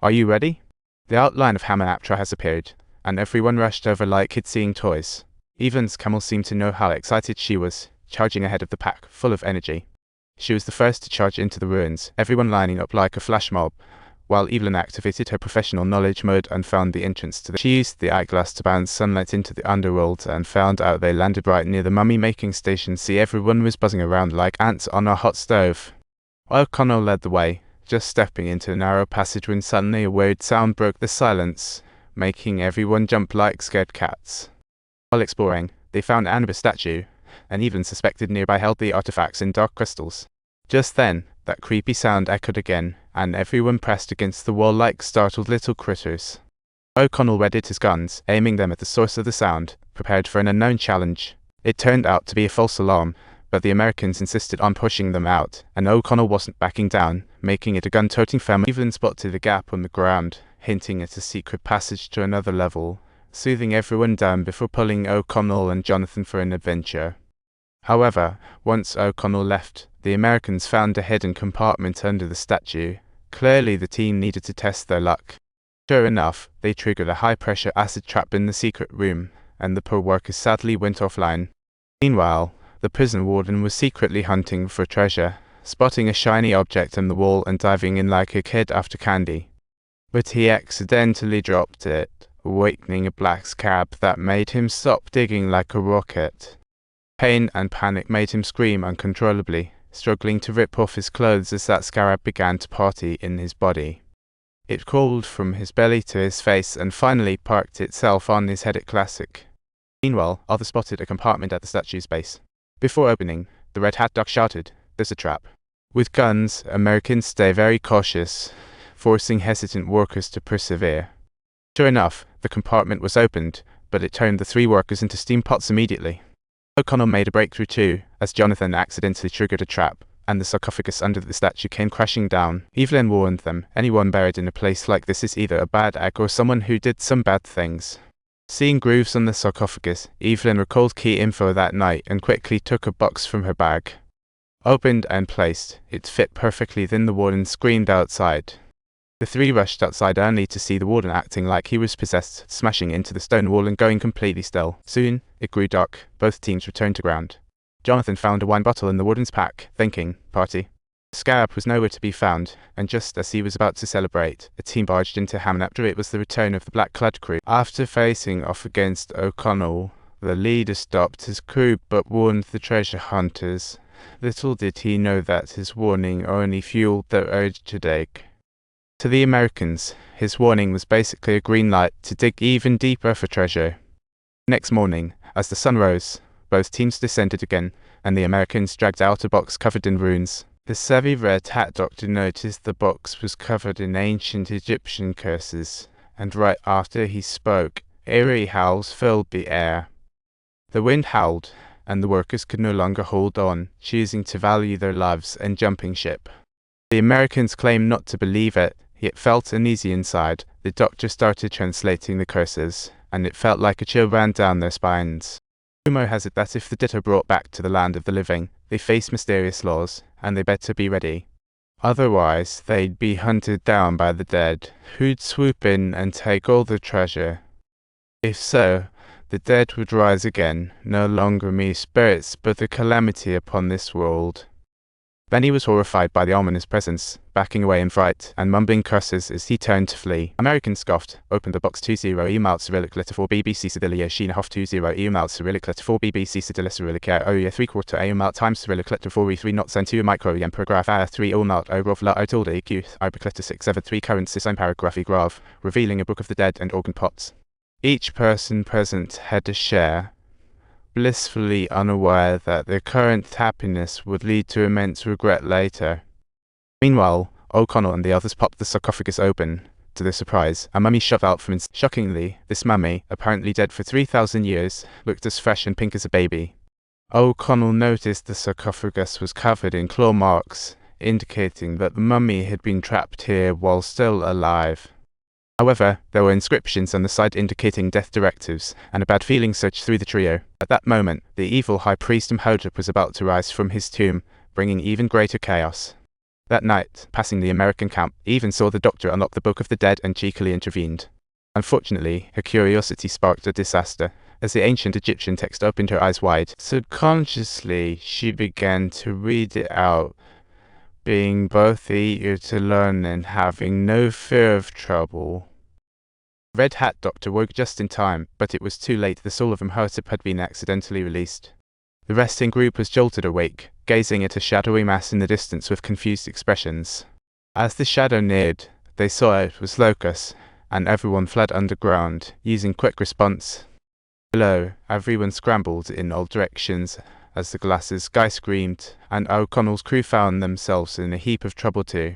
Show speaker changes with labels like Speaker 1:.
Speaker 1: Are you ready? The outline of Hamunaptra has appeared, and everyone rushed over like kids seeing toys. Even Camel seemed to know how excited she was, charging ahead of the pack, full of energy. She was the first to charge into the ruins, everyone lining up like a flash mob, while Evelyn activated her professional knowledge mode and found the entrance to the... She used the eyeglass to bounce sunlight into the underworld and found out they landed right near the mummy-making station. See, everyone was buzzing around like ants on a hot stove. O'Connell led the way, just stepping into a narrow passage when suddenly a weird sound broke the silence, making everyone jump like scared cats. While exploring, they found Annabeth's statue, and even suspected nearby held the artifacts in dark crystals. Just then, that creepy sound echoed again, and everyone pressed against the wall like startled little critters. O'Connell readied his guns, aiming them at the source of the sound, prepared for an unknown challenge. It turned out to be a false alarm, but the Americans insisted on pushing them out, and O'Connell wasn't backing down, making it a gun-toting family. Even spotted a gap on the ground, hinting at a secret passage to another level, soothing everyone down before pulling O'Connell and Jonathan for an adventure. However, once O'Connell left, the Americans found a hidden compartment under the statue. Clearly the team needed to test their luck. Sure enough, they triggered a high-pressure acid trap in the secret room, and the poor workers sadly went offline. Meanwhile, the prison warden was secretly hunting for treasure, spotting a shiny object on the wall and diving in like a kid after candy. But he accidentally dropped it, awakening a black scarab that made him stop digging like a rocket. Pain and panic made him scream uncontrollably, struggling to rip off his clothes as that scarab began to party in his body. It crawled from his belly to his face and finally parked itself on his head at Classic. Meanwhile, others spotted a compartment at the statue's base. Before opening, the Red Hat Duck shouted, "There's a trap." With guns, Americans stay very cautious, forcing hesitant workers to persevere. Sure enough, the compartment was opened, but it turned the three workers into steam pots immediately. O'Connell made a breakthrough too, as Jonathan accidentally triggered a trap, and the sarcophagus under the statue came crashing down. Evelyn warned them, anyone buried in a place like this is either a bad egg or someone who did some bad things. Seeing grooves on the sarcophagus, Evelyn recalled key info that night and quickly took a box from her bag. Opened and placed, it fit perfectly, then the warden screamed outside. The three rushed outside only to see the warden acting like he was possessed, smashing into the stone wall and going completely still. Soon, it grew dark. Both teams returned to ground. Jonathan found a wine bottle in the warden's pack, thinking, party. The scarab was nowhere to be found, and just as he was about to celebrate, a team barged into Hamunaptra. It was the return of the black-clad crew. After facing off against O'Connell, the leader stopped his crew but warned the treasure hunters. Little did he know that his warning only fueled their urge to dig. To the Americans, his warning was basically a green light to dig even deeper for treasure. Next morning, as the sun rose, both teams descended again, and the Americans dragged out a box covered in runes. The savvy Red Hat Doctor noticed the box was covered in ancient Egyptian curses, and right after he spoke, eerie howls filled the air. The wind howled, and the workers could no longer hold on, choosing to value their lives and jumping ship. The Americans claimed not to believe it, yet felt uneasy inside. The doctor started translating the curses, and it felt like a chill ran down their spines. Rumor has it that if the dead are brought back to the land of the living, they face mysterious laws, and they better be ready. Otherwise, they'd be hunted down by the dead, who'd swoop in and take all the treasure. If so, the dead would rise again, no longer mere spirits, but a calamity upon this world. Benny was horrified by the ominous presence, backing away in fright and mumbling curses as he turned to flee. American scoffed, opened the box 20 emailed Cyrillic letter 4 BBC Cyrillia Sheena Hoff 20 emailed Cyrillic letter 4 BBC Cyrillic Cyrillic Oya 3/4 emailed times Cyrillic letter 4 3 not sent 2 micro paragraph A 3 all not Obrov la Otilde Q Arabic letter 6 7 3 current sysime paragraph graph, revealing a book of the dead and organ pots. Each person present had a share, blissfully unaware that their current happiness would lead to immense regret later. Meanwhile, O'Connell and the others popped the sarcophagus open. To their surprise, a mummy shot out from inside. Shockingly, this mummy, apparently dead for 3,000 years, looked as fresh and pink as a baby. O'Connell noticed the sarcophagus was covered in claw marks, indicating that the mummy had been trapped here while still alive. However, there were inscriptions on the side indicating death directives, and a bad feeling surged through the trio. At that moment, the evil high priest Imhotep was about to rise from his tomb, bringing even greater chaos. That night, passing the American camp, even saw the doctor unlock the Book of the Dead and cheekily intervened. Unfortunately, her curiosity sparked a disaster. As the ancient Egyptian text opened her eyes wide, subconsciously she began to read it out, being both eager to learn and having no fear of trouble. Red Hat Doctor woke just in time, but it was too late. The soul of Imhotep had been accidentally released. The resting group was jolted awake, gazing at a shadowy mass in the distance with confused expressions. As the shadow neared, they saw it was Locus, and everyone fled underground, using quick response. Below, everyone scrambled in all directions as the glasses guy screamed, and O'Connell's crew found themselves in a heap of trouble too.